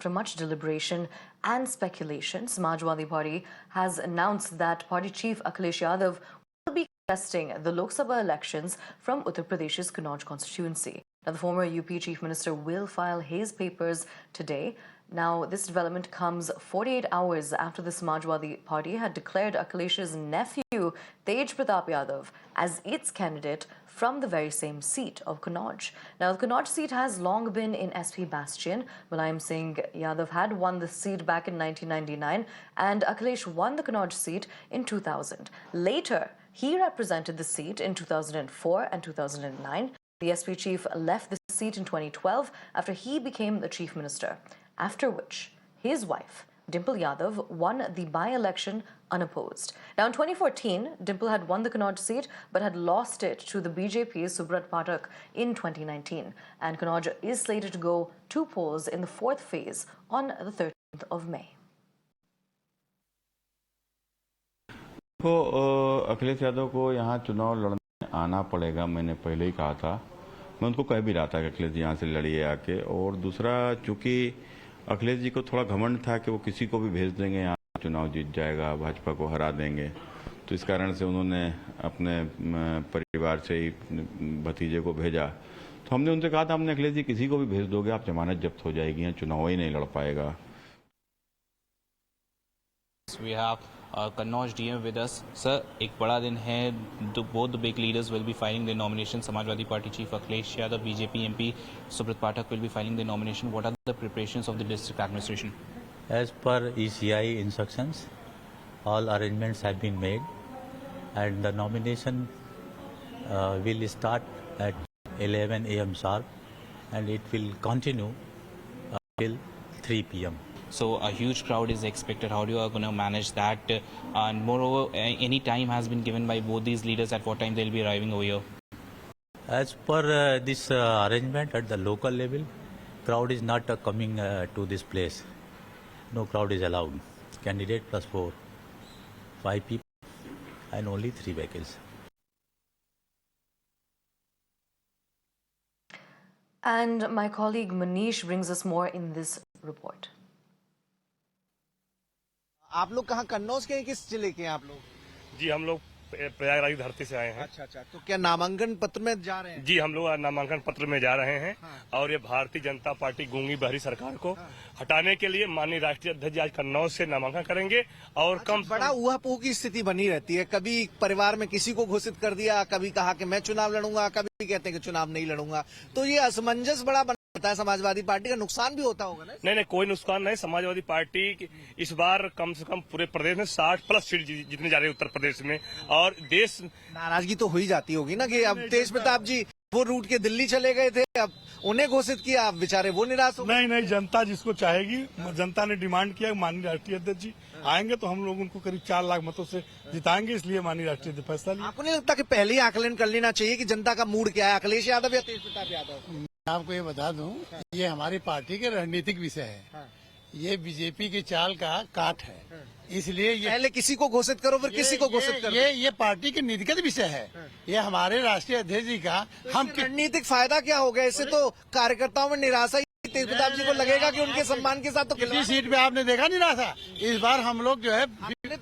After much deliberation and speculation, Samajwadi Party has announced that party chief Akhilesh Yadav will be contesting the Lok Sabha elections from Uttar Pradesh's Kannauj constituency. Now, the former UP chief minister will file his papers today. Now, this development comes 48 hours after the Samajwadi Party had declared Akhilesh's nephew, Tej Pratap Yadav, as its candidate from the very same seat of Kannauj. Now, the Kannauj seat has long been in SP bastion. Mulayam Singh Yadav had won the seat back in 1999, and Akhilesh won the Kannauj seat in 2000. Later, he represented the seat in 2004 and 2009. The SP chief left the seat in 2012 after he became the chief minister, after which his wife, Dimple Yadav, won the by-election unopposed. Now, in 2014, Dimple had won the Kannauj seat but had lost it to the BJP's Subrat Pathak in 2019. And Kannauj is slated to go to polls in the fourth phase on the 13th of May. Akhilesh Yadav को यहाँ चुनाव लड़ने आना पड़ेगा, मैंने पहले ही कहा था। मैं उनको कह भी रहा था कि अखिलेश जी यहाँ से लड़िए आके। और दूसरा, चूंकि अखिलेश जी को थोड़ा घमंड था कि वो किसी को भी भेज देंगे, यहाँ चुनाव जीत जाएगा, भाजपा को हरा देंगे, तो इस कारण से उन्होंने अपने परिवार से ही भतीजे को भेजा। तो हमने उनसे कहा था, हमने अखिलेश जी किसी को भी भेज दोगे आप जमानत जब्त हो जाएगी, यहाँ चुनाव ही नहीं लड़ पाएगा। We have Kannauj DM with us. Sir, एक बड़ा दिन है. Both the big leaders will be filing their nomination. Samajwadi Party Chief Akhilesh Yadav, BJP MP Subrat Pathak will be filing their nomination. What are the preparations of the district administration? As per ECI instructions, all arrangements have been made, and the nomination will start at 11 a.m. sharp, and it will continue till 3 p.m. So a huge crowd is expected. How do you are going to manage that? And moreover, any time has been given by both these leaders at what time they'll be arriving over here? As per this arrangement at the local level, crowd is not coming to this place. No crowd is allowed. Candidate plus 4, 5 people and only 3 vehicles. And my colleague Manish brings us more in this report. आप लोग कहाँ, कन्नौज के हैं, किस जिले के हैं आप लोग? जी, हम लोग प्रयागराज धरती से आए हैं। अच्छा, तो क्या नामांकन पत्र में जा रहे हैं? जी, हम लोग नामांकन पत्र में जा रहे हैं। हाँ। और ये भारतीय जनता पार्टी गूंगी बहरी सरकार को हटाने के लिए माननीय राष्ट्रीय अध्यक्ष आज कन्नौज से नामांकन करेंगे। और कम बड़ा ऊहापोह की स्थिति बनी रहती है, कभी परिवार में किसी को घोषित कर दिया, कभी कहा कि मैं चुनाव लड़ूंगा, कभी कहते हैं कि चुनाव नहीं लड़ूंगा, तो ये असमंजस बड़ा होता है। समाजवादी पार्टी का नुकसान भी होता होगा ना? नहीं, कोई नुकसान नहीं। समाजवादी पार्टी इस बार कम से कम पूरे प्रदेश में 60+ सीट जीतने जा रही है उत्तर प्रदेश में। और देश नाराजगी तो हो ही जाती होगी ना कि अब तेज प्रताप जी वो रूट के दिल्ली चले गए थे, अब उन्हें घोषित किया, अब बेचारे वो निराश हो। नहीं, जनता जिसको चाहेगी, जनता ने डिमांड किया, माननीय राष्ट्रीय अध्यक्ष जी आएंगे तो हम लोग उनको करीब 4 लाख मतों से जिताएंगे, इसलिए माननीय राष्ट्रीय अध्यक्ष फैसला लिया। आपको नहीं लगता कि पहले ही आकलन कर लेना चाहिए कि जनता का मूड क्या है, अखिलेश यादव या तेज प्रताप यादव? आपको ये बता दूं, ये हमारी पार्टी के रणनीतिक विषय है। ये बीजेपी की चाल का काट है, इसलिए ये पहले किसी को घोषित करो, फिर किसी को घोषित करो। ये पार्टी के नीतिगत विषय है। ये हमारे राष्ट्रीय अध्यक्ष जी का हम रणनीतिक फायदा क्या हो गया इससे? तो कार्यकर्ताओं में निराशा, तेज प्रताप जी को लगेगा कि उनके सम्मान के साथ तो किसी सीट पे आपने देखा निराशा। इस बार हम लोग जो है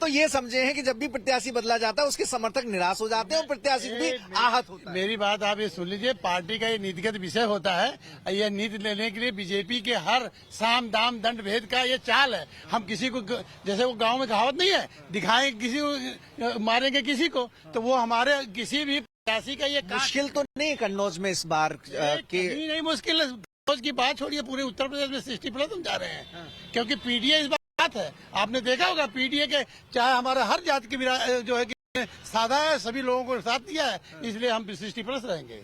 तो ये समझे हैं कि जब भी प्रत्याशी बदला जाता है उसके समर्थक निराश हो जाते हैं और प्रत्याशी भी आहत होता है। मेरी बात आप ये सुन लीजिए, पार्टी का ये नीतिगत विषय होता है। ये नीति लेने के लिए बीजेपी के हर साम दाम दंड भेद का ये चाल है। हम किसी को, जैसे वो गांव में कहावत नहीं है, दिखाएं किसी को मारेंगे किसी को, तो वो हमारे किसी भी प्रत्याशी का ये मुश्किल तो नहीं कन्नौज में इस बार के? नहीं मुश्किल की बात छोड़िए, पूरे उत्तर प्रदेश में 60+ हम जा रहे हैं, क्योंकि पीडीए इस बात है। आपने देखा होगा पीडीए के चाहे हमारा हर जाति के जो है कि साधा है, सभी लोगों को साथ दिया है, इसलिए हम 60+ रहेंगे।